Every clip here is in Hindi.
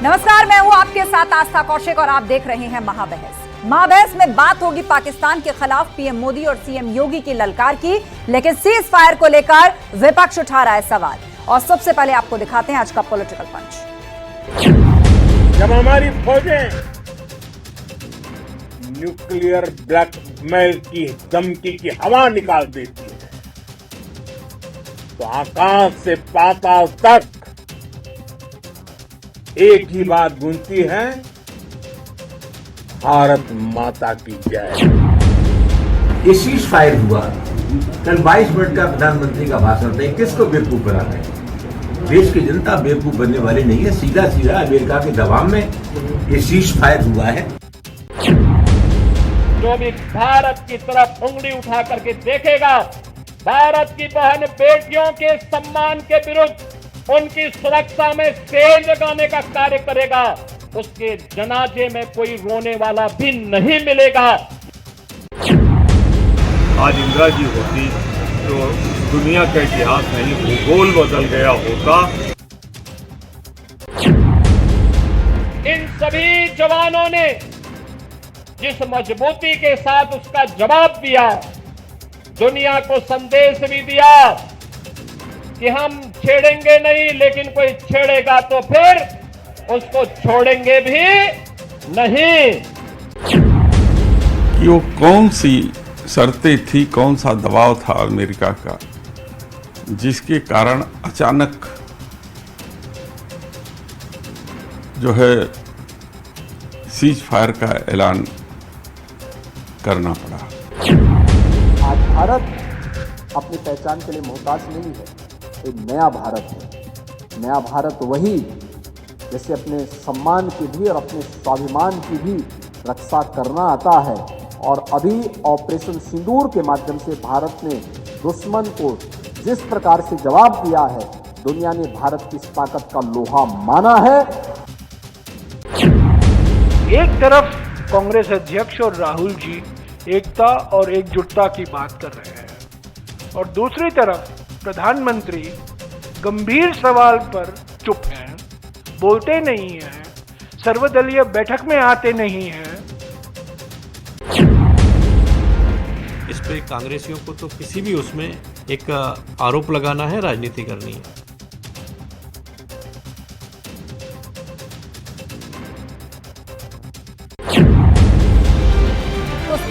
नमस्कार, मैं हूं आपके साथ आस्था कौशिक और आप देख रहे हैं महाबहस। महाबहस में बात होगी पाकिस्तान के खिलाफ पीएम मोदी और सीएम योगी की ललकार की, लेकिन सीज फायर को लेकर विपक्ष उठा रहा है सवाल। और सबसे पहले आपको दिखाते हैं आज का पॉलिटिकल पंच। जब हमारी फौजें न्यूक्लियर ब्लैकमेल की धमकी की हवा निकाल देती है, तो आकाश से पाताल तक एक ही बात गूंजती है, भारत माता की जय। ये सीज फायर हुआ, कल 22 मिनट का प्रधानमंत्री का भाषण था, किसको बेवकूफ बना रहे हैं? देश की जनता बेवकूफ बनने वाली नहीं है। सीधा सीधा अमेरिका के दबाव में ये सीज फायर हुआ है। जो भी भारत की तरफ उंगली उठा करके देखेगा, भारत की बहन बेटियों के सम्मान के विरुद्ध उनकी सुरक्षा में सेंध लगाने का कार्य करेगा, उसके जनाजे में कोई रोने वाला भी नहीं मिलेगा। आज इंदिरा जी होती तो दुनिया का इतिहास नहीं, भूगोल बदल गया होता। इन सभी जवानों ने जिस मजबूती के साथ उसका जवाब दिया, दुनिया को संदेश भी दिया कि हम छेड़ेंगे नहीं, लेकिन कोई छेड़ेगा तो फिर उसको छोड़ेंगे भी नहीं। कि वो कौन सी शर्तें थी, कौन सा दबाव था अमेरिका का, जिसके कारण अचानक जो है सीज फायर का ऐलान करना पड़ा। आज भारत अपनी पहचान के लिए मोहताज नहीं है, एक नया भारत है। नया भारत वही जैसे अपने सम्मान की भी और अपने स्वाभिमान की भी रक्षा करना आता है। और अभी ऑपरेशन सिंदूर के माध्यम से भारत ने दुश्मन को जिस प्रकार से जवाब दिया है, दुनिया ने भारत की इस ताकत का लोहा माना है। एक तरफ कांग्रेस अध्यक्ष और राहुल जी एकता और एकजुटता की बात कर रहे हैं, और दूसरी तरफ प्रधानमंत्री गंभीर सवाल पर चुप हैं, बोलते नहीं हैं, सर्वदलीय बैठक में आते नहीं हैं। इस पे कांग्रेसियों को तो किसी भी उसमें एक आरोप लगाना है, राजनीति करनी है।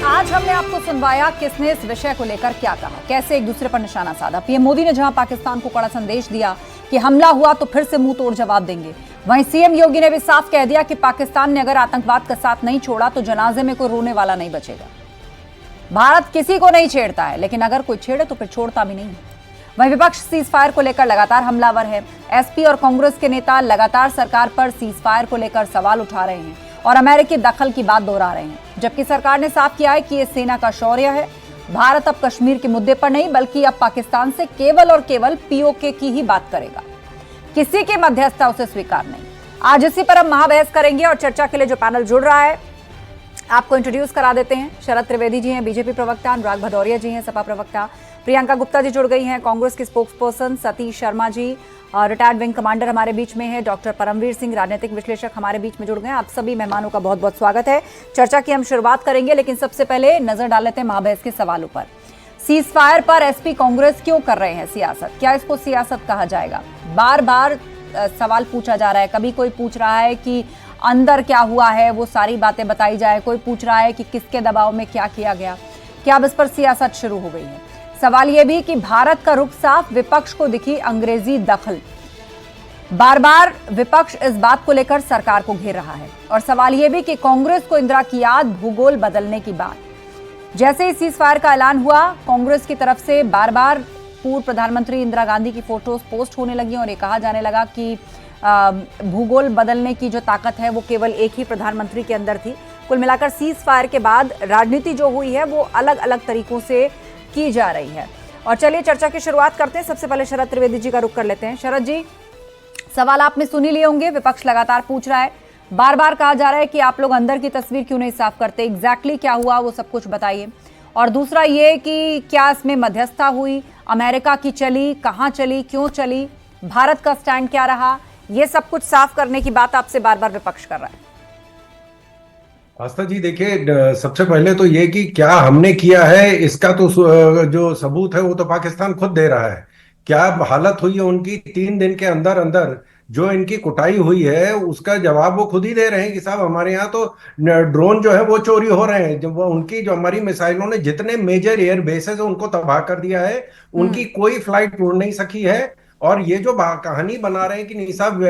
आज हमने आपको सुनवाया किसने इस विषय को लेकर क्या कहा, कैसे एक दूसरे पर निशाना साधा। पीएम मोदी ने जहां पाकिस्तान को कड़ा संदेश दिया कि हमला हुआ तो फिर से मुंह तोड़ जवाब देंगे, वहीं सीएम योगी ने भी साफ कह दिया कि पाकिस्तान ने अगर आतंकवाद का साथ नहीं छोड़ा तो जनाजे में कोई रोने वाला नहीं बचेगा। भारत किसी को नहीं छेड़ता है, लेकिन अगर कोई छेड़े तो फिर छोड़ता भी नहीं है। वहीं विपक्ष सीज फायर को लेकर लगातार हमलावर है। एसपी और कांग्रेस के नेता लगातार सरकार पर सीज फायर को लेकर सवाल उठा रहे हैं और अमेरिकी दखल की बात दोहरा रहे हैं, जबकि सरकार ने साफ किया है कि ये सेना का शौर्य है। भारत अब कश्मीर के मुद्दे पर नहीं, बल्कि अब पाकिस्तान से केवल और केवल पीओके की ही बात करेगा, किसी की मध्यस्थता उसे स्वीकार नहीं। आज इसी पर हम महाबहस करेंगे और चर्चा के लिए जो पैनल जुड़ रहा है आपको इंट्रोड्यूस करा देते हैं। शरद त्रिवेदी जी हैं, बीजेपी प्रवक्ता, अनुराग भदौरिया जी हैं, सपा प्रवक्ता, प्रियंका गुप्ता जी जुड़ गई हैं, कांग्रेस की spokesperson, Satish Sharma ji retired wing commander हमारे बीच में है, डॉक्टर परमवीर सिंह राजनीतिक विश्लेषक हमारे बीच में जुड़ गए। आप सभी मेहमानों का बहुत बहुत स्वागत है। चर्चा की हम शुरुआत करेंगे, लेकिन सबसे पहले नजर डाल लेते हैं महाबहस के सवालों पर। सीज फायर पर एसपी कांग्रेस क्यों कर रहे हैं सियासत? क्या इसको सियासत कहा जाएगा? बार बार सवाल पूछा जा रहा है। कभी कोई पूछ रहा है कि अंदर क्या हुआ है, वो सारी बातें बताई जाए। कोई पूछ रहा है कि किसके दबाव में क्या किया गया। क्या अब इस पर सियासत शुरू हो गई है? सवाल यह भी कि भारत का रुख साफ, विपक्ष को दिखी अंग्रेजी दखल। बार बार विपक्ष इस बात को लेकर सरकार को घेर रहा है। और सवाल यह भी कि कांग्रेस को इंदिरा की याद, भूगोल बदलने की बात। जैसे ही सीज फायर का ऐलान हुआ, कांग्रेस की तरफ से बार बार पूर्व प्रधानमंत्री इंदिरा गांधी की फोटोज पोस्ट होने लगी और ये कहा जाने लगा कि भूगोल बदलने की जो ताकत है वो केवल एक ही प्रधानमंत्री के अंदर थी। कुल मिलाकर सीज फायर के बाद राजनीति जो हुई है वो अलग अलग तरीकों से की जा रही है। और चलिए चर्चा की शुरुआत करते हैं। सबसे पहले शरद त्रिवेदी जी का रुख कर लेते हैं। शरद जी, सवाल आपने सुन ही लिए होंगे, विपक्ष लगातार पूछ रहा है, बार बार कहा जा रहा है कि आप लोग अंदर की तस्वीर क्यों नहीं साफ करते, एग्जैक्टली क्या हुआ वो सब कुछ बताइए। और दूसरा ये कि क्या इसमें मध्यस्थता हुई, अमेरिका की चली, कहां चली, क्यों चली, भारत का स्टैंड क्या रहा, ये सब कुछ साफ करने की बात आपसे बार बार विपक्ष कर रहा है। आस्था जी देखिए, सबसे पहले तो ये कि क्या हमने किया है इसका तो जो सबूत है वो तो पाकिस्तान खुद दे रहा है। क्या हालत हुई है उनकी 3 दिन के अंदर अंदर, जो इनकी कुटाई हुई है उसका जवाब वो खुद ही दे रहे हैं कि साहब हमारे यहाँ तो ड्रोन जो है वो चोरी हो रहे हैं। जब वो उनकी जो हमारी मिसाइलों ने जितने मेजर एयर बेसेस है उनको तबाह कर दिया है, उनकी कोई फ्लाइट उड़ नहीं सकी है। और ये जो कहानी बना रहे हैं कि नहीं साहब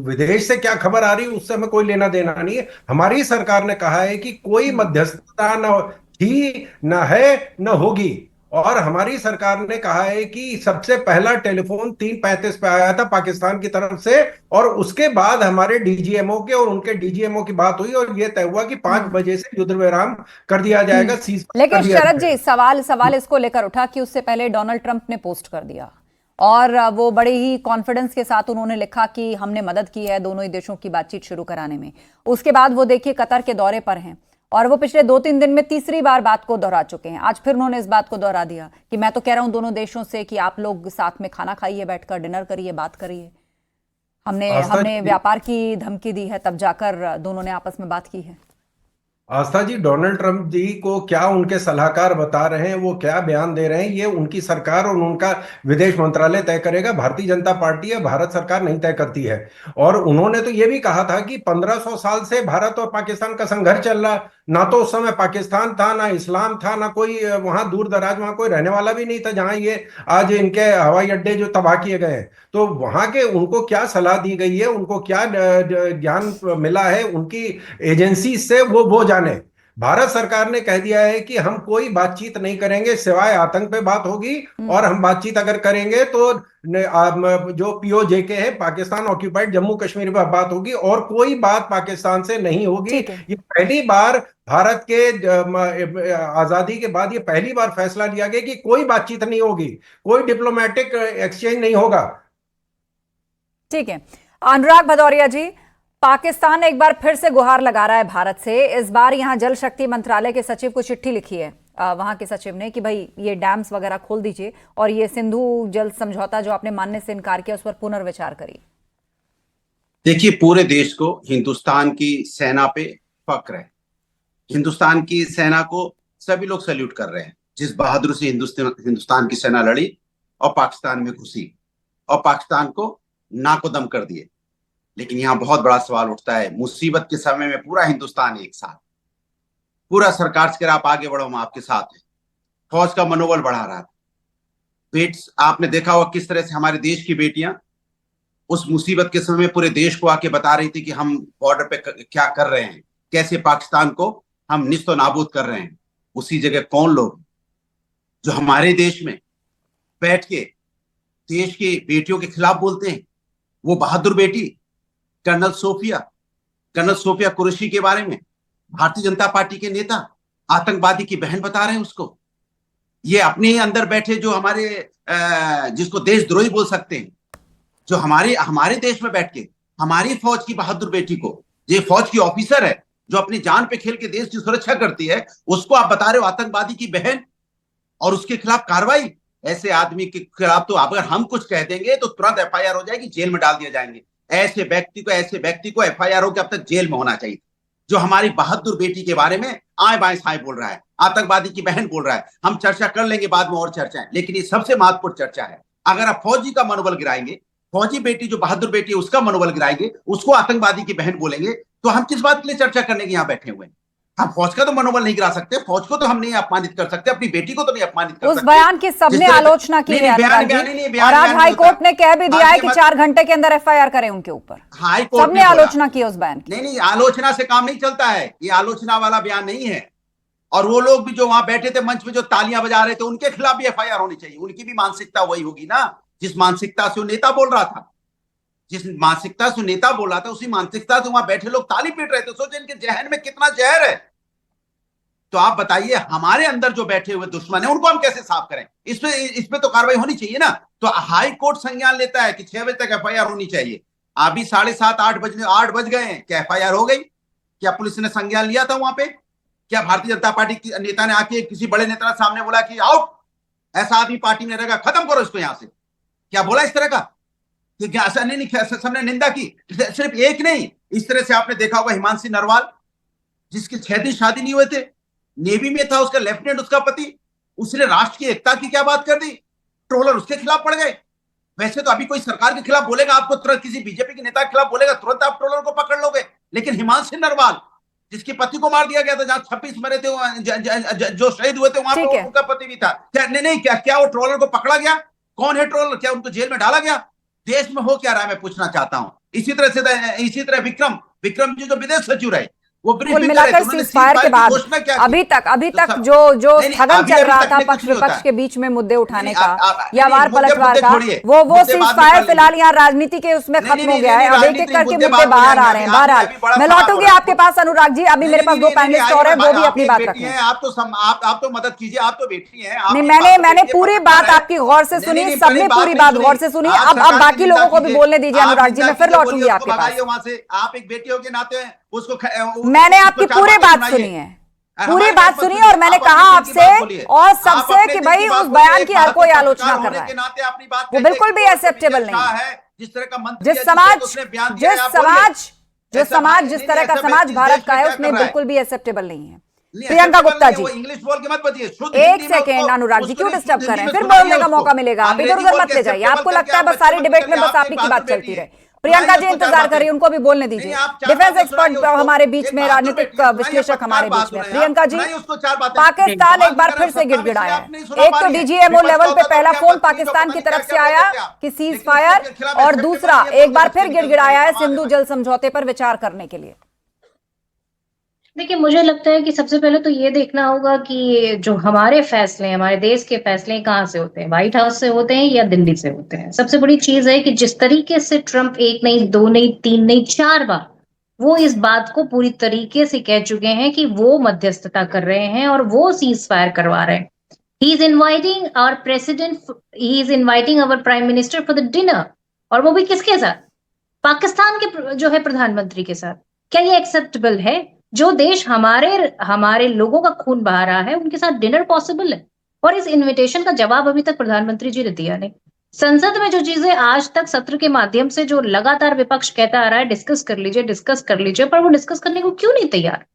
विदेश से क्या खबर आ रही है उससे हमें कोई लेना देना नहीं है। हमारी सरकार ने कहा है कि कोई मध्यस्थता न थी, न है, न होगी। और हमारी सरकार ने कहा है कि सबसे पहला टेलीफोन 3:35 पे आया था पाकिस्तान की तरफ से, और उसके बाद हमारे डीजीएमओ के और उनके डीजीएमओ की बात हुई और यह तय हुआ कि 5 बजे से युद्ध विराम कर दिया जाएगा, सीज लेकिन कर दिया शरद जी जाएगा। सवाल इसको लेकर उठा कि उससे पहले डोनाल्ड ट्रंप ने पोस्ट कर दिया और वो बड़े ही कॉन्फिडेंस के साथ उन्होंने लिखा कि हमने मदद की है दोनों ही देशों की बातचीत शुरू कराने में। उसके बाद वो देखिए कतर के दौरे पर हैं और वो पिछले 2-3 दिन में तीसरी बार बात को दोहरा चुके हैं। आज फिर उन्होंने इस बात को दोहरा दिया कि मैं तो कह रहा हूं दोनों देशों से कि आप लोग साथ में खाना खाइए, बैठकर डिनर करिए, बात करिए। हमने व्यापार की धमकी दी है, तब जाकर दोनों ने आपस में बात की है। आस्था जी, डोनाल्ड ट्रंप जी को क्या उनके सलाहकार बता रहे हैं, वो क्या बयान दे रहे हैं, ये उनकी सरकार और उनका विदेश मंत्रालय तय करेगा। भारतीय जनता पार्टी है, भारत सरकार नहीं तय करती है। और उन्होंने तो ये भी कहा था कि 1500 साल से भारत और पाकिस्तान का संघर्ष चल रहा, ना तो उस समय पाकिस्तान था, ना इस्लाम था, ना कोई वहां दूर दराज वहां कोई रहने वाला भी नहीं था जहां ये आज इनके हवाई अड्डे जो तबाह किए गए हैं। तो वहां के उनको क्या सलाह दी गई है, उनको क्या ज्ञान मिला है उनकी एजेंसी से, वो जाने। भारत सरकार ने कह दिया है कि हम कोई बातचीत नहीं करेंगे सिवाय आतंक पे बात होगी, और हम बातचीत अगर करेंगे तो जो पीओजेके है, पाकिस्तान ऑक्यूपाइड जम्मू कश्मीर पर बात होगी, और कोई बात पाकिस्तान से नहीं होगी। ये पहली बार भारत के आजादी के बाद ये पहली बार फैसला लिया गया कि कोई बातचीत नहीं होगी, कोई डिप्लोमेटिक एक्सचेंज नहीं होगा। ठीक है, अनुराग भदौरिया जी, पाकिस्तान एक बार फिर से गुहार लगा रहा है भारत से। इस बार यहां जल शक्ति मंत्रालय के सचिव को चिट्ठी लिखी है वहां के सचिव ने कि भाई ये डैम्स वगैरह खोल दीजिए और ये सिंधु जल समझौता जो आपने मानने से इनकार किया उस पर पुनर्विचार करिए। देखिए, पूरे देश को हिंदुस्तान की सेना पे फक्र है। हिंदुस्तान की सेना को सभी लोग सैल्यूट कर रहे हैं, जिस बहादुर से हिंदुस्तान की सेना लड़ी और पाकिस्तान में घुसी और पाकिस्तान को नाको दम कर दिए। लेकिन यहाँ बहुत बड़ा सवाल उठता है, मुसीबत के समय में पूरा हिंदुस्तान एक साथ, पूरा सरकार से कह रहा आप आगे बढ़ो, हम आपके साथ हैं। फौज का मनोबल बढ़ा रहा था। आपने देखा होगा किस तरह से हमारे देश की बेटियां उस मुसीबत के समय पूरे देश को आके बता रही थी कि हम बॉर्डर पे क्या कर रहे हैं, कैसे पाकिस्तान को हम निस्तो नाबूद कर रहे हैं। उसी जगह कौन लोग जो हमारे देश में बैठ के देश की बेटियों के खिलाफ बोलते हैं, वो बहादुर बेटी कर्नल सोफिया कुरैशी के बारे में भारतीय जनता पार्टी के नेता आतंकवादी की बहन बता रहे हैं उसको। ये अपने ही अंदर बैठे जो हमारे जिसको देशद्रोही बोल सकते हैं, जो हमारे देश में बैठ के हमारी फौज की बहादुर बेटी को, ये फौज की ऑफिसर है जो अपनी जान पे खेल के देश की सुरक्षा करती है, उसको आप बता रहे हो आतंकवादी की बहन, और उसके खिलाफ कार्रवाई। ऐसे आदमी के खिलाफ तो अगर हम कुछ कह देंगे तो तुरंत एफआईआर हो जाएगी, जेल में डाल दिया जाएंगे। ऐसे व्यक्ति को एफआईआर होकर अब तक जेल में होना चाहिए, जो हमारी बहादुर बेटी के बारे में आए बाएं साए बोल रहा है, आतंकवादी की बहन बोल रहा है। हम चर्चा कर लेंगे बाद में और चर्चाएं, लेकिन ये सबसे महत्वपूर्ण चर्चा है। अगर आप फौजी का मनोबल गिराएंगे, फौजी बेटी जो बहादुर बेटी है उसका मनोबल गिराएंगे, उसको आतंकवादी की बहन बोलेंगे, तो हम किस बात के लिए चर्चा करने के यहाँ बैठे हुए हैं? हम फौज का तो मनोबल नहीं गिरा सकते, फौज को तो हम नहीं अपमानित कर सकते, अपनी बेटी को तो नहीं अपमानित कर सकते। उस बयान की सबने आलोचना की है और आज हाई कोर्ट ने कह भी दिया है कि 4 घंटे के अंदर एफआईआर करें उनके ऊपर। हाई कोर्ट सबने आलोचना की उस बयान की। नहीं, आलोचना से काम नहीं चलता है, ये आलोचना वाला बयान नहीं है। और वो लोग भी जो वहां बैठे थे मंच में जो तालियां बजा रहे थे, उनके खिलाफ भी एफआईआर होनी चाहिए। उनकी भी मानसिकता वही होगी ना, जिस मानसिकता से वो नेता बोल रहा था, जिस मानसिकता से नेता बोल रहा था, उसी मानसिकता से वहां बैठे लोग ताली पीट रहे थे। सोचे इनके जहन में कितना जहर है। तो आप बताइए, हमारे अंदर जो बैठे हुए दुश्मन है उनको हम कैसे साफ करें? इस पे तो कार्रवाई होनी चाहिए ना। तो हाई कोर्ट संज्ञान लेता है कि 6 बजे तक एफआईआर होनी चाहिए। अभी 7:30 8 बज गए हैं, क्या एफआईआर हो गई? क्या पुलिस ने संज्ञान लिया था वहां पे? क्या भारतीय जनता पार्टी की नेता ने आके किसी बड़े नेता ने सामने बोला कि आउट, ऐसा आदमी पार्टी में रहेगा, खत्म करो इसको यहां से? क्या बोला इस तरह का? कि क्या ऐसा नहीं, सबने निंदा की। सिर्फ एक नहीं, इस तरह से आपने देखा होगा हिमांशी नरवाल, जिसके 6 दिन शादी नहीं हुए थे, नेवी में था, उसका लेफ्टिनेंट उसका पति, उसने राष्ट्र की एकता की क्या बात कर दी, ट्रोलर उसके खिलाफ पड़ गए। वैसे तो अभी कोई सरकार के खिलाफ बोलेगा आपको तुरंत, किसी बीजेपी के नेता के खिलाफ बोलेगा तुरंत आप ट्रोलर को पकड़ लोगे, लेकिन हिमांशी नरवाल जिसके पति को मार दिया गया था, जहां 26 मरे थे, जो शहीद हुए थे, वहां पर उनका पति भी था, क्या नहीं क्या वो ट्रोलर को पकड़ा गया? कौन है ट्रोलर? क्या उनको जेल में डाला गया? देश में हो क्या रहा है, मैं पूछना चाहता हूं। इसी तरह विक्रम जी जो विदेश सचिव रहे, वो कुल मिलाकर सीजफायर के बाद अभी तक जो स्थगन चल रहा था पक्ष विपक्ष के बीच में मुद्दे उठाने का या वार पलटवार का, वो सीजफायर फिलहाल यहाँ राजनीति के उसमें खत्म हो गया है। अब एक एक करके मुद्दे बाहर आ रहे हैं। बहरहाल मैं लौटूंगी आपके पास अनुराग जी, अभी मेरे पास 2 पैनलिस्ट और हैं, वो भी अपनी बात रखें। आप तो मदद कीजिए, आप तो बेटी हैं। नहीं, मैंने पूरी बात आपकी गौर से सुनी, सबने पूरी बात गौर से सुनी। अब बाकी लोगों को भी बोलने दीजिए अनुराग जी, मैं फिर लौटूंगी आपके पास। वहां से आप एक बेटियों के नाते उसको, मैंने आपकी पूरी बात सुनी है, पूरी बात सुनी, और मैंने कहा आपसे और सबसे कि भाई उस बयान की हर कोई आलोचना कर रहा है, वो बिल्कुल भी एक्सेप्टेबल नहीं है। जिस समाज जिस तरह का समाज भारत का है, उसमें बिल्कुल भी एक्सेप्टेबल नहीं है। प्रियंका गुप्ता जी, इंग्लिश बोल के मत बताइए, एक सेकेंड अनुराग जी, क्यों डिस्टर्ब कर रहे हैं? फिर बोलने का मौका मिलेगा, आप इधर उधर मत ले जाइए। आपको लगता है बस सारी डिबेट में बस आप ही की बात चलती रहे। प्रियंका जी इंतजार करिए, उनको भी बोलने दीजिए। डिफेंस एक्सपर्ट हमारे बीच में, राजनीतिक विश्लेषक हमारे बीच में। प्रियंका जी, पाकिस्तान एक बार फिर से गिड़गिड़ाया है। एक तो डीजीएमओ लेवल पे पहला फोन पाकिस्तान की तरफ से आया कि सीज फायर, और दूसरा एक बार फिर गिड़गिड़ाया है सिंधु जल समझौते पर विचार करने के लिए। देखिए, मुझे लगता है कि सबसे पहले तो ये देखना होगा कि जो हमारे फैसले, हमारे देश के फैसले कहाँ से होते हैं, व्हाइट हाउस से होते हैं या दिल्ली से होते हैं। सबसे बड़ी चीज है कि जिस तरीके से ट्रंप 1 नहीं 2 नहीं 3 नहीं 4 बार वो इस बात को पूरी तरीके से कह चुके हैं कि वो मध्यस्थता कर रहे हैं और वो सीज फायर करवा रहे हैं। He is inviting our president, he is inviting our prime minister for the dinner, और वो भी किसके साथ? पाकिस्तान के जो है प्रधानमंत्री के साथ। क्या ये एक्सेप्टेबल है? जो देश हमारे लोगों का खून बहा रहा है, उनके साथ डिनर पॉसिबल है? और इस इनविटेशन का जवाब अभी तक प्रधानमंत्री जी ने दिया नहीं। संसद में जो चीजें आज तक सत्र के माध्यम से जो लगातार विपक्ष कहता आ रहा है डिस्कस कर लीजिए, पर वो डिस्कस करने को क्यों नहीं तैयार?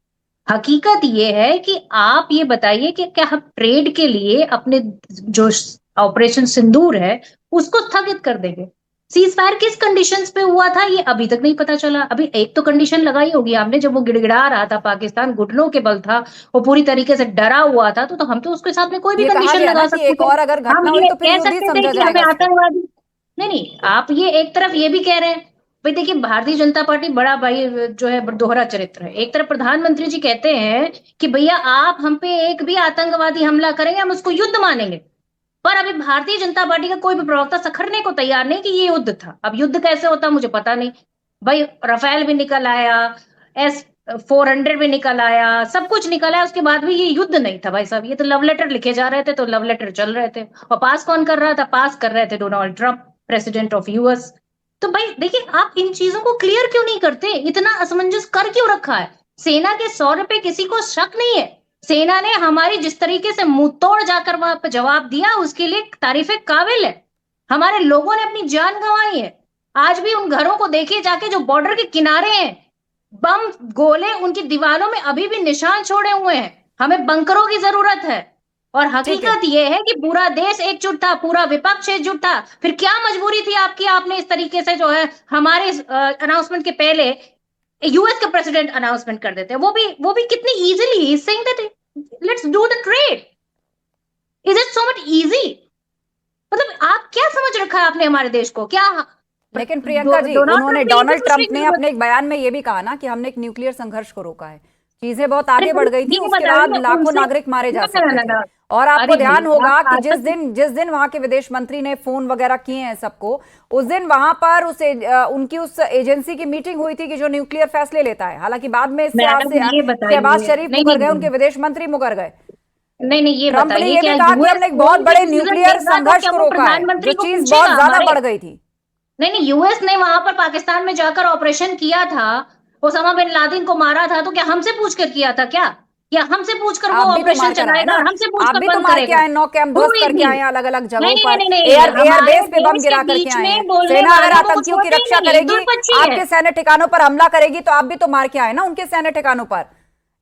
हकीकत ये है कि आप ये बताइए कि क्या हम ट्रेड के लिए अपने जो ऑपरेशन सिंदूर है उसको स्थगित कर देंगे? सीज फायर किस कंडीशंस पे हुआ था ये अभी तक नहीं पता चला। अभी एक तो कंडीशन लगाई होगी आपने, जब वो गिड़गिड़ा रहा था, पाकिस्तान घुटनों के बल था, वो पूरी तरीके से डरा हुआ था, तो हम तो उसके साथ में कोई भी कंडीशन लगा सकते थे। और अगर घटना हुई तो फिर कह सकते थे कि हमें आतंकवादी नहीं, आप ये एक तरफ ये भी कह रहे हैं भाई, देखिए भारतीय जनता पार्टी बड़ा भाई जो है दोहरा चरित्र है। एक तरफ प्रधानमंत्री जी कहते हैं कि भैया आप हम पे एक भी आतंकवादी हमला करेंगे हम उसको युद्ध मानेंगे, पर अभी भारतीय जनता पार्टी का कोई भी प्रवक्ता सखरने को तैयार नहीं कि ये युद्ध था। अब युद्ध कैसे होता मुझे पता नहीं भाई। राफेल भी निकल आया, S-400 भी निकल आया, सब कुछ निकल आया, उसके बाद भी ये युद्ध नहीं था भाई साहब। ये तो लव लेटर लिखे जा रहे थे, तो लव लेटर चल रहे थे, और पास कौन कर रहा था? पास कर रहे थे Donald Trump, president of US। तो भाई देखिए, आप इन चीजों को क्लियर क्यों नहीं करते? इतना असमंजस कर क्यों रखा है? सेना के 100 पे किसी को शक नहीं है। सेना ने हमारी जिस तरीके से मुंह तोड़ जाकर वहां पे जवाब दिया, उसके लिए तारीफे काबिल है। हमारे लोगों ने अपनी जान गंवाई है। आज भी उन घरों को देखिए जाके जो बॉर्डर के किनारे हैं, बम गोले उनकी दीवारों में अभी भी निशान छोड़े हुए हैं। हमें बंकरों की जरूरत है। और हकीकत यह है कि पूरा देश एकजुट था, पूरा विपक्ष एकजुट था। फिर क्या मजबूरी थी आपकी? आपने इस तरीके से जो है हमारे अनाउंसमेंट के पहले US के प्रेसिडेंट अनाउंसमेंट कर देते हैं, वो भी कितनी easily. He is saying that let's do the trade. Is it so much easy? मतलब आप क्या समझ रखा है आपने हमारे देश को? क्या? लेकिन प्रियंका जी, उन्होंने डोनाल्ड ट्रंप ने अपने एक बयान में ये भी कहा ना कि हमने एक न्यूक्लियर संघर्ष को रोका है। चीजें बहुत आगे बढ़ गई थी, उसके बाद लाखों नागरिक मारे जा सकते थे। और आपको ध्यान होगा कि जिस दिन वहां के विदेश मंत्री ने फोन वगैरह किए हैं सबको, उस दिन वहां पर उनकी उस एजेंसी की मीटिंग हुई थी कि जो न्यूक्लियर फैसले लेता है। हालांकि बाद में शहबाज शरीफ मुकर गए, उनके विदेश मंत्री मुकर गए। नहीं, ये ट्रंप ने ये भी कहा कि हमने एक बहुत बड़े न्यूक्लियर संघर्ष को रोका है, जो चीज बहुत ज्यादा बढ़ गई थी। नहीं, US ने वहां पर पाकिस्तान में जाकर ऑपरेशन किया था, ओसामा बिन लादेन को मारा था, तो क्या हमसे पूछ कर किया था क्या? या हमसे पूछकर वो आप भी तो ऑपरेशन मार कर आए चलाएगा ना, और हमसे आप पूछकर भी तो बंद मार के करेगा? आए, 9 कैंप ध्वस्त कोई करके भी आए अलग अलग जगहों नहीं, पर, नहीं, नहीं, एयर हमारे बेस पे बम देश गिरा के करके बीच आए में हैं। बोलने सेना अगर वालों को आतंकियों की छोड़ेंगे रक्षा नहीं, करेगी, दुर्पक्षी है। आपके सैन्य ठिकानों पर हमला करेगी, तो आप भी तो मार के आए ना उनके सैन्य ठिकानों पर।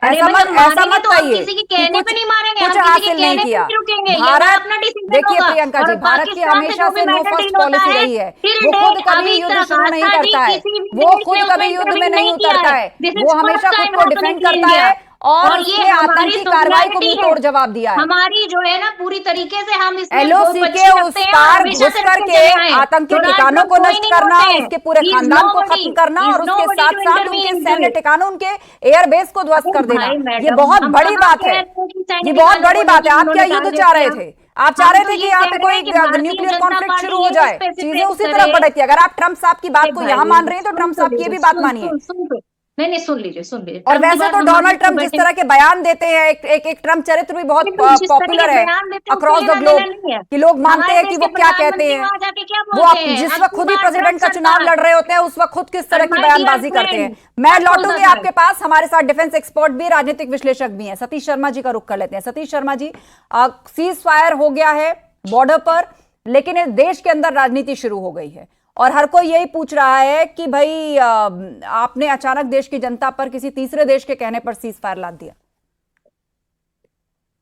अरे ऐसा भाई, मत हम ऐसा मारेंगे मत तो हम कहिए किसी के कि कहने पे नहीं मारेंगे, कुछ हम किसी के हासिल नहीं कहने पे किया। नहीं रुकेंगे, ये हमारा भारत, अपना डिसीजन देखिए होगा। प्रियंका और जी, भारत की पाकिस्तान से हमेशा जो भी से नो मैटर फर्स्ट डील होता पॉलिसी है, रही है। till वो खुद date कभी अभी युद्ध तक शुरू नहीं आस्था जी करता है, किसी भी वो देश खुद ने कभी उसमें युद्ध में intervene नहीं किया उतरता है, This is वो first हमेशा खुद time को how to डिफेंड clean करता किया। है और और ये उसने हमारी आतंकी कार्रवाई को superiority मुंह है। तोड़ जवाब दिया है। हमारी जो है ना पूरी तरीके से हम इसमें एलओसी के बहुपक्षी उस रखते हैं और पार हमेशा घुस से रखते करके चले आए हैं। आतंकी डोनाल्ड ठिकानों ट्रम्प को कोई नष्ट नहीं करना, होते हैं। उसके पूरे He is खानदान को nobody. खत्म करना He is और उसके nobody साथ to साथ intervene उनके into सैन्य it. ठिकानों, उनके एयरबेस को ध्वस्त कर देना, भाई ये मैडम, बहुत हम बड़ी कहाँ बात कह है। रहे हैं कि सैन्य ये बहुत ठिकानों बड़ी को बात है। आप उन्होंने क्या युद्ध टारगेट चाह रहे किया? थे? आप चाह हम रहे तो थे कि ये यहाँ कह पे रहे हैं कोई कि भारतीय न्यूक्लियर जनता कॉन्फ्लिक्ट पार्टी शुरू हो ये जाए, specify चीजें उसी करे। तरह बढ़ती है। अगर आप ट्रम्प साहब की बात को भाई, यहाँ मान रहे हैं तो सुन ट्रम्प तो साहब की लीजिए, भी बात सुन, मानिए। सुन तो। नहीं, सुन लीजिए, सुन लीजिए। और ट्रम्प की वैसे बात तो हम डोनाल्ड मान ट्रम्प के जिस बैठे। तरह के बयान देते हैं, एक ट्रम्प चरित्र भी बहुत लेकिन जिस तरह पॉपुलर के है बयान देते हैं, अक्रॉस उससे द लेना ग्लोब, देना नहीं है। कि लोग मानते हमारे हैं कि देश वो के क्या कहते प्रधानमंत्री हैं। वहां जाके क्या वो बोलते हैं? जिस वक्त खुद ही अब्दुल्ला प्रेसिडेंट का ट्रम्प चुनाव सरकार। लड़ रहे होते हैं, उस वक्त खुद किस तरह की My dear बयानबाजी करते हैं। friend, मैं what was लौटूंगी the आपके पास, हमारे साथ डिफेंस एक्सपर्ट भी, राजनीतिक विश्लेषक भी हैं, सतीश शर्मा जी का रुख कर लेते हैं। सतीश शर्मा जी, सीज फायर हो गया है बॉर्डर पर, लेकिन इस देश के अंदर राजनीति शुरू हो गई है और हर कोई यही पूछ रहा है कि भाई आपने अचानक देश की जनता पर किसी तीसरे देश के कहने पर सीज फायर लाद दिया।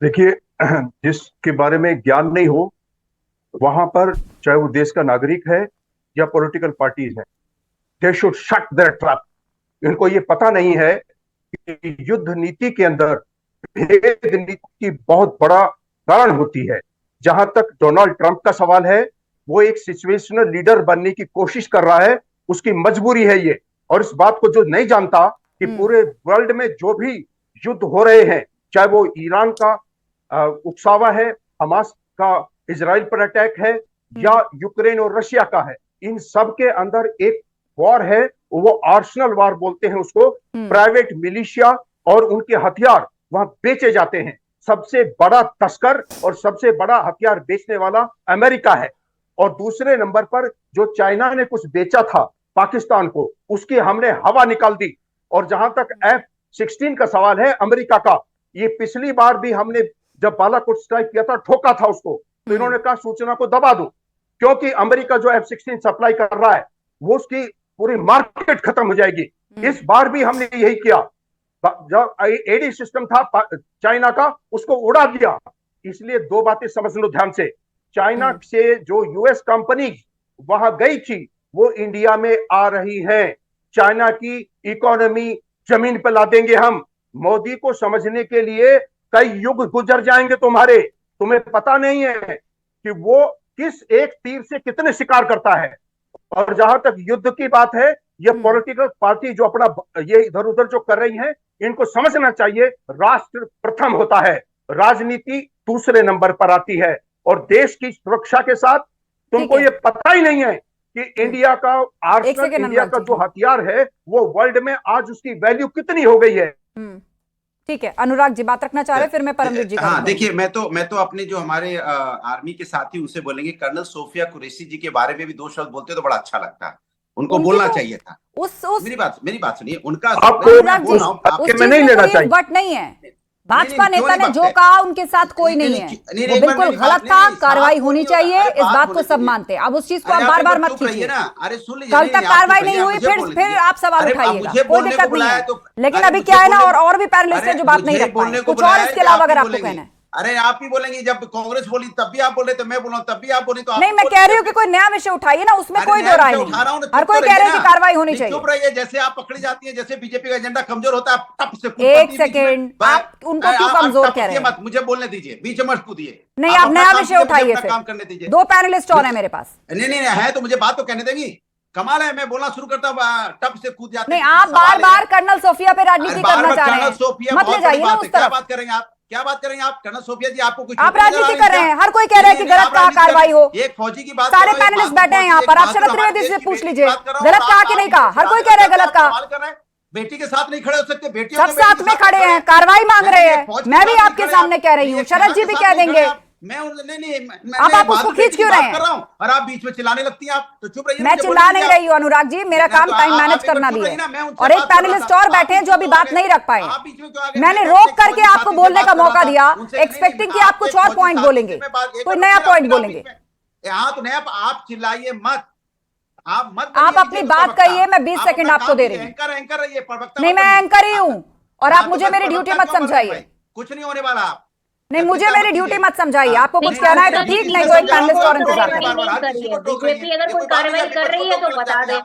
देखिए, जिसके बारे में ज्ञान नहीं हो वहां पर, चाहे वो देश का नागरिक है या पॉलिटिकल पार्टीज है, they should shut there trap. इनको ये पता नहीं है कि युद्ध नीति के अंदर भेद नीति की बहुत बड़ा कारण होती है। जहां तक डोनाल्ड ट्रंप का सवाल है, वो एक सिचुएशनल लीडर बनने की कोशिश कर रहा है, उसकी मजबूरी है ये। और इस बात को जो नहीं जानता कि पूरे वर्ल्ड में जो भी युद्ध हो रहे हैं, चाहे वो ईरान का उकसावा है, हमास का इजराइल पर अटैक है, या यूक्रेन और रशिया का है, इन सब के अंदर एक वॉर है, वो आर्सनल वॉर बोलते हैं उसको। प्राइवेट मिलिशिया और उनके हथियार वहां बेचे जाते हैं। सबसे बड़ा तस्कर और सबसे बड़ा हथियार बेचने वाला अमेरिका है। और दूसरे नंबर पर जो चाइना ने कुछ बेचा था पाकिस्तान को, उसकी हमने हवा निकाल दी। और जहां तक F-16 का सवाल है अमेरिका का, ये पिछली बार भी हमने जब बालाकोट स्ट्राइक किया था, ठोका था उसको, तो इन्होंने कहा सूचना को दबा दो, क्योंकि अमेरिका जो F-16 सप्लाई कर रहा है वो उसकी पूरी मार्केट खत्म हो जाएगी। इस बार भी हमने यही किया। जब एडी सिस्टम था चाइना का, उसको उड़ा दिया। इसलिए दो बातें समझ लो ध्यान से। चाइना से जो यूएस कंपनी वहां गई थी, वो इंडिया में आ रही है। चाइना की इकोनॉमी जमीन पर ला देंगे हम। मोदी को समझने के लिए कई युग गुजर जाएंगे तुम्हारे। तुम्हें पता नहीं है कि वो किस एक तीर से कितने शिकार करता है। और जहां तक युद्ध की बात है, ये पॉलिटिकल पार्टी जो अपना ये इधर उधर जो कर रही हैं, इनको समझना चाहिए राष्ट्र प्रथम होता है, राजनीति दूसरे नंबर पर आती है। और देश की सुरक्षा के साथ तुमको ये पता ही नहीं है कि इंडिया का आर्सेनल, इंडिया का जो हथियार है, वो वर्ल्ड में आज उसकी वैल्यू कितनी हो गई है। ठीक है, अनुराग जी बात रखना चाह रहे, फिर मैं परमवीर जी। हाँ, देखिए, मैं तो अपने जो हमारे आर्मी के साथी उनसे बोलेंगे, कर्नल सोफिया कुरैशी जी के बारे में भी दो शब्द बोलते तो बड़ा अच्छा लगता है। उनको बोलना चाहिए था। मेरी बात सुनिए, उनका मैं नहीं लेना चाहिए, बट नहीं है। भाजपा नेता ने जो कहा उनके साथ कोई नहीं है, वो बिल्कुल गलत था। कार्रवाई होनी चाहिए, इस बात को सब मानते हैं। अब उस चीज को आप बार बार मत कीजिए। कल तक कार्रवाई नहीं हुई, फिर आप सवाल उठाइएगा, कोई दिक्कत नहीं है। लेकिन अभी क्या है ना, और भी पैनलिस्ट है जो बात नहीं रख पाए, कुछ और इसके अलावा अगर आपको कहना है। अरे आप ही बोलेंगे, जब कांग्रेस बोली तब भी आप बोल रहे, तो मैं बोला तब भी आप बोली, तो नहीं, मैं कह रही हूँ कि कोई नया विषय उठाइए ना, उसमें कोई दो राय नहीं। हर कोई कह रहा है कि कार्रवाई होनी चाहिए। चुप रहिए, जैसे आप पकड़ी जाती है, जैसे बीजेपी का एजेंडा कमजोर होता है, टप से एक सेकेंड, आप उनको क्यों कमजोर कह रहे हैं? मत मुझे बोलने दीजिए, बीच में मत कूदिए। नहीं, आप नया विषय उठाइए, काम करने दीजिए। दो पैनलिस्ट और है मेरे पास। नहीं है तो मुझे बात तो कहने देंगी। कमाल है, मैं बोलना शुरू करता हूँ, टप से कूद जाते। नहीं, आप बार बार कर्नल सोफिया पे राजनीति करना चाह रहे हैं, मत ले जाइए ना उस तरफ। बात करेंगे आप, क्या बात करेंगे आप? कर्नल सोफिया जी, आपको कुछ आप राजनीति कर रहे हैं। हर कोई कह रहा है कि गलत कहा कार्रवाई हो। एक फौजी की बात, सारे पैनलिस्ट बैठे हैं यहाँ पर, आप शरद त्रिवेदी से पूछ लीजिए, गलत कहा कि नहीं कहा। हर कोई कह रहा है गलत कहा। बेटी के साथ नहीं खड़े हो सकते, बेटी सब साथ में खड़े हैं, कार्रवाई मांग रहे हैं। मैं भी आपके सामने कह रही हूँ, शरद जी भी कह देंगे, आप उसको खींच क्यों रहे हैं? कर रहा हूं और आप बीच में चिल्लाने लगती हैं। आप तो चुप रहिए। मैं चिल्ला नहीं रही हूँ अनुराग जी, मेरा काम टाइम मैनेज करना भी है। और एक पैनलिस्ट और बैठे हैं जो अभी बात नहीं रख पाए। मैंने रोक करके आपको बोलने का मौका दिया, एक्सपेक्टिंग कि आप कुछ और पॉइंट बोलेंगे, कोई नया पॉइंट बोलेंगे। हाँ तो नया, आप चिल्लाइए मत, आप अपनी बात कहिए, मैं 20 सेकंड आपको दे रही हूँ। एंकर रहिए, प्रवक्ता नहीं, मैं एंकर ही हूँ और आप मुझे मेरी ड्यूटी मत समझाइए। कुछ नहीं होने वाला। नहीं, मुझे मेरी ड्यूटी मत समझाइए। आपको कुछ कहना है तो ठीक, नहीं तो एक पैनलिस्ट और इंतजार करिए। बीजेपी अगर कोई कार्रवाई कर रही है तो बता दे।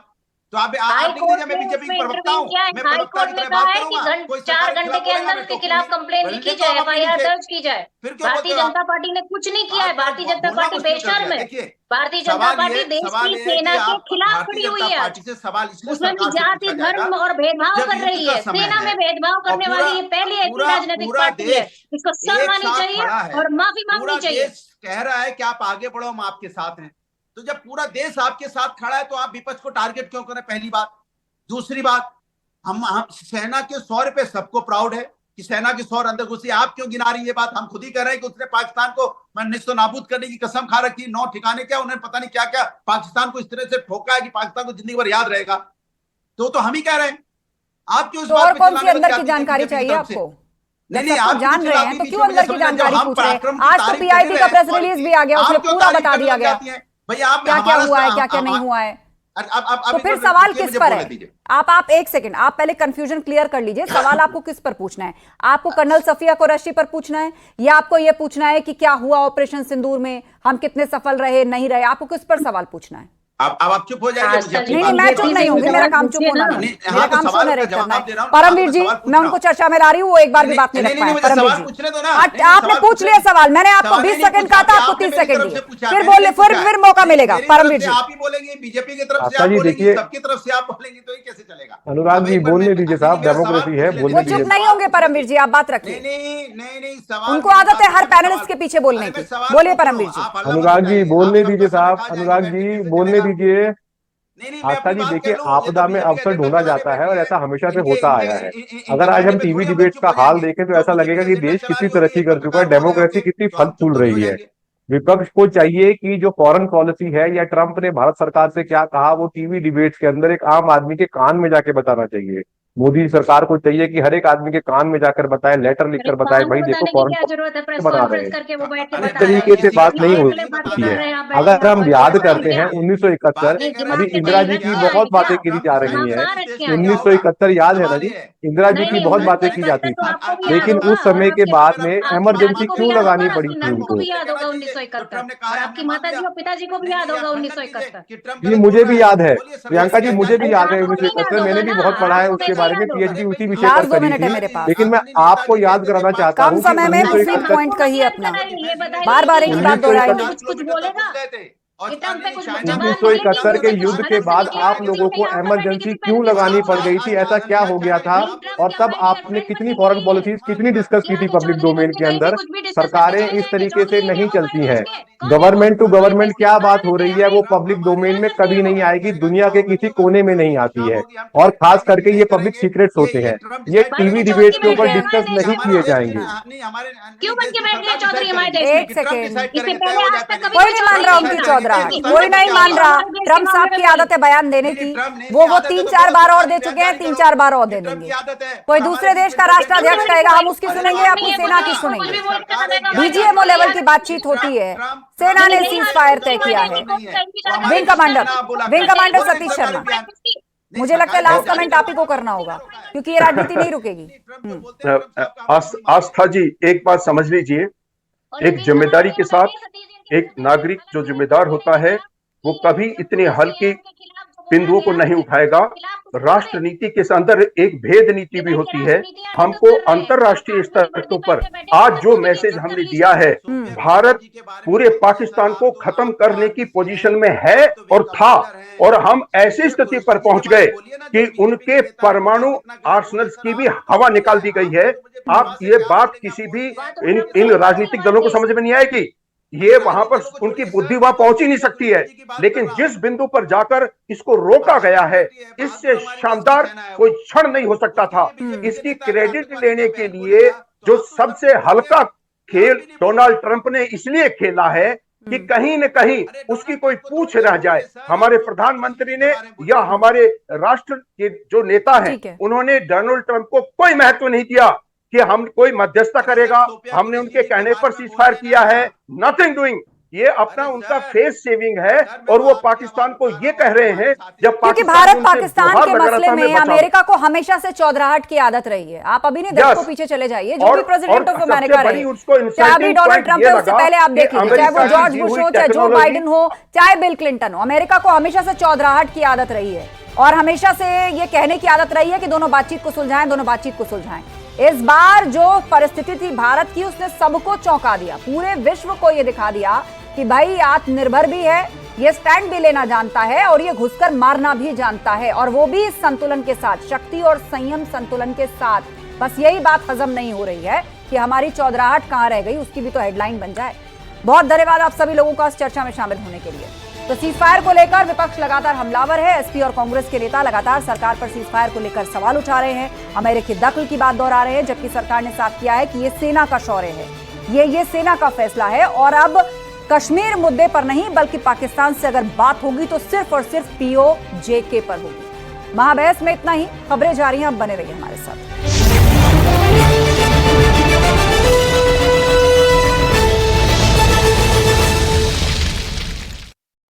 तो आप मैं बीजेपी की प्रवक्ता हूं, मैं प्रवक्ता की तरह बात करूंगा। 4 घंटे के अंदर उसके खिलाफ कंप्लेन लिखी जाए, FIR दर्ज की जाए। भारतीय जनता पार्टी ने कुछ नहीं किया है। भारतीय जनता पार्टी बेशर्म है। भारतीय जनता पार्टी देश की सेना के खिलाफ खड़ी हुई है। उसमें भी जाति, धर्म और भेदभाव कर रही है। सेना में भेदभाव करने वाली ये पहली ऐसी राजनीतिक पार्टी है। इसको शर्म आनी चाहिए और माफी मांगनी चाहिए। कह रहा है कि आप आगे बढ़ो, हम आपके साथ हैं। तो जब पूरा देश आपके साथ खड़ा है तो आप विपक्ष को टारगेट क्यों करें? पहली बात। दूसरी बात, हम सेना के 100 पे सबको प्राउड है कि सेना की 100 अंदर घुसी। आप क्यों गिना रही है बात? हम खुद ही कह रहे हैं कि उसने पाकिस्तान को निस्तो नाबूद करने की कसम खा रखी, 9 ठिकाने क्या, उन्होंने पता नहीं क्या क्या पाकिस्तान को इस तरह से ठोका है कि पाकिस्तान को जिंदगी भर याद रहेगा। तो हम ही कह रहे हैं। आप क्यों इस बात और कौन सी अंदर की जानकारी चाहिए आपको? नहीं, आप जान रहे हैं तो क्यों अंदर की जानकारी पूछ रहे हैं? आज तो PIB का प्रेस रिलीज भी आ गया, उसमें पूरा बता दिया गया भैया क्या क्या हुआ है, क्या क्या नहीं हुआ है। तो फिर सवाल किस पर है? आप एक सेकंड, आप पहले कंफ्यूजन क्लियर कर लीजिए। सवाल आपको किस पर पूछना है? आपको कर्नल सफिया कुरैशी पर पूछना है या आपको यह पूछना है कि क्या हुआ ऑपरेशन सिंदूर में, हम कितने सफल रहे नहीं रहे? आपको किस पर सवाल पूछना है? अब आप चुप हो जाइए। नहीं, मैं चुप नहीं होंगी, मेरा काम चुप होना नहीं, मेरा काम शो नरेट करना है। परमवीर जी, मैं उनको चर्चा में ला रही हूँ, वो एक बार भी बात नहीं रख पाए। परमवीर जी, आपने पूछ लिया सवाल, मैंने आपको 20 सेकंड कहा था, आपको 30 सेकंड दिए, फिर बोले, फिर मौका मिलेगा। परमवीर जी, आप ही बोलेंगे, बीजेपी की तरफ से आप बोलेंगे, सबकी तरफ से आप बोलेंगे, तो ये कैसे चलेगा? अनुराग जी बोलने दीजिए साहब, डेमोक्रेसी है, बोलने दीजिए। चुप नहीं होंगे परमवीर जी, आप बात रखिए। नहीं, उनको आदत है हर पैनलिस्ट के पीछे बोलने की। बोलिए परमवीर जी। अनुराग जी बोलने दीजिए साहब, अनुराग जी बोलने दीजिए। आस्था जी देखिए, आपदा में अवसर ढूंढा जाता है और ऐसा हमेशा से होता आया है। अगर आज हम टीवी डिबेट्स का हाल देखें तो ऐसा लगेगा कि देश कितनी तरक्की कर चुका है, डेमोक्रेसी कितनी फल फूल रही है। विपक्ष को चाहिए कि जो फॉरेन पॉलिसी है या ट्रंप ने भारत सरकार से क्या कहा, वो टीवी डिबेट्स के अंदर एक आम आदमी के कान में जाके बताना चाहिए। मोदी सरकार को चाहिए कि हर एक आदमी के कान में जाकर बताए, लेटर लिखकर बताए, भाई देखो फॉरेन बना रहे हैं। इस तरीके से बात नहीं होती है। अगर हम याद करते हैं 1971, अभी इंदिरा जी की बहुत बातें की जा रही हैं। 1971 याद है ना जी? इंदिरा जी की बहुत बातें की जाती थी, लेकिन उस समय के बाद में इमरजेंसी क्यों लगानी पड़ी थी उनको? आपकी माता जी और पिताजी को भी याद होगा 1971। जी मुझे भी याद है, प्रियंका जी मुझे भी याद है 1971, मैंने भी बहुत पढ़ा है उसके बारे में, PhD उसी विषय पर करी थी। लेकिन मैं आपको याद कराना चाहता हूँ, कम समय में उसी पॉइंट कहिए अपना, बार बार एक ही बात दोहराएंगे। 1971 के युद्ध के बाद आप लोगों को इमरजेंसी क्यों लगानी पड़ गई थी? ऐसा क्या हो गया था? और तब आपने कितनी फॉरेन पॉलिसीज कितनी डिस्कस की थी पब्लिक डोमेन के अंदर? सरकारें इस तरीके से नहीं चलती हैं। गवर्नमेंट टू गवर्नमेंट क्या बात हो रही है वो पब्लिक डोमेन में कभी नहीं आएगी, दुनिया के किसी कोने में नहीं आती है। और खास करके ये पब्लिक सीक्रेट्स होते हैं, ये टीवी डिबेट के ऊपर डिस्कस नहीं किए जाएंगे। एक सेकेंड, कोई नहीं मान रहा उनकी चौधरी, कोई नहीं मान रहा। ट्रम्प साहब की आदत है बयान देने की, वो 3-4 बार और दे चुके हैं, 3-4 बार और दे देंगे। कोई दूसरे देश का राष्ट्राध्यक्ष कहेगा, हम उसकी सुनेंगे, अपनी सेना की सुनेंगे। BGMO लेवल की बातचीत होती है, सेना ने सीज फायर तय किया है। विंग कमांडर सतीश शर्मा, मुझे लगता है लास्ट कमेंट आप ही को करना होगा क्योंकि ये राजनीति नहीं रुकेगी। आस्था जी एक बात समझ लीजिए, एक जिम्मेदारी के साथ एक नागरिक जो जिम्मेदार होता है वो कभी इतने हल्के बिंदुओं को नहीं उठाएगा। राष्ट्र नीति के अंदर एक भेद नीति भी होती है। हमको अंतरराष्ट्रीय स्तर पर आज जो मैसेज हमने दिया है, भारत पूरे पाकिस्तान को खत्म करने की पोजीशन में है और था, और हम ऐसी स्थिति पर पहुंच गए कि उनके परमाणु आर्सेनल्स की भी हवा निकाल दी गई है। आप ये बात किसी भी इन राजनीतिक दलों को समझ में नहीं आएगी, ये वहां पर उनकी बुद्धि वहां पहुंच ही नहीं सकती है। लेकिन जिस बिंदु पर जाकर इसको रोका गया है, इससे शानदार कोई क्षण नहीं हो सकता था। इसकी क्रेडिट लेने के लिए जो सबसे हल्का खेल डोनाल्ड ट्रंप ने इसलिए खेला है कि कहीं न कहीं उसकी कोई पूछ रह जाए। हमारे प्रधानमंत्री ने या हमारे राष्ट्र के जो नेता हैं उन्होंने डोनाल्ड ट्रंप को कोई महत्व नहीं दिया कि हम कोई मध्यस्थता करेगा। हमने उनके कहने पर सीज फायर किया है, नथिंग डूइंग। ये अपना उनका फेस सेविंग है और वो पाकिस्तान को ये कह रहे हैं जब क्योंकि भारत पाकिस्तान के मसले में अमेरिका को हमेशा से चौधराहट की आदत रही है। आप अभी नहीं 10 को पीछे चले जाइए, जो भी प्रेसिडेंट ऑफ अमेरिका रहे, चाहे अभी डोनाल्ड ट्रंप है, उससे पहले आप देख लीजिए, चाहे वो जॉर्ज बुश हो, चाहे जो बाइडेन हो, चाहे बिल क्लिंटन हो, अमेरिका को हमेशा से चौधराहट की आदत रही है और हमेशा से ये कहने की आदत रही है कि दोनों बातचीत को सुलझाएं, दोनों बातचीत को सुलझाएं। इस बार जो परिस्थिति थी भारत की, उसने सबको चौंका दिया, पूरे विश्व को ये दिखा दिया कि भाई आत्मनिर्भर भी है, ये स्टैंड भी लेना जानता है और ये घुसकर मारना भी जानता है, और वो भी इस संतुलन के साथ, शक्ति और संयम संतुलन के साथ। बस यही बात हजम नहीं हो रही है कि हमारी चौधराहट कहां रह गई, उसकी भी तो हेडलाइन बन जाए। बहुत धन्यवाद आप सभी लोगों का इस चर्चा में शामिल होने के लिए। तो सीज फायर को लेकर विपक्ष लगातार हमलावर है। एसपी और कांग्रेस के नेता लगातार सरकार पर सीज फायर को लेकर सवाल उठा रहे हैं, अमेरिकी दखल की बात दोहरा रहे हैं, जबकि सरकार ने साफ किया है कि ये सेना का शौर्य है, ये सेना का फैसला है और अब कश्मीर मुद्दे पर नहीं बल्कि पाकिस्तान से अगर बात होगी तो सिर्फ और सिर्फ POJK पर होगी। महाबहस में इतना ही। खबरें जारी हैं, अब बने रहिए हमारे साथ।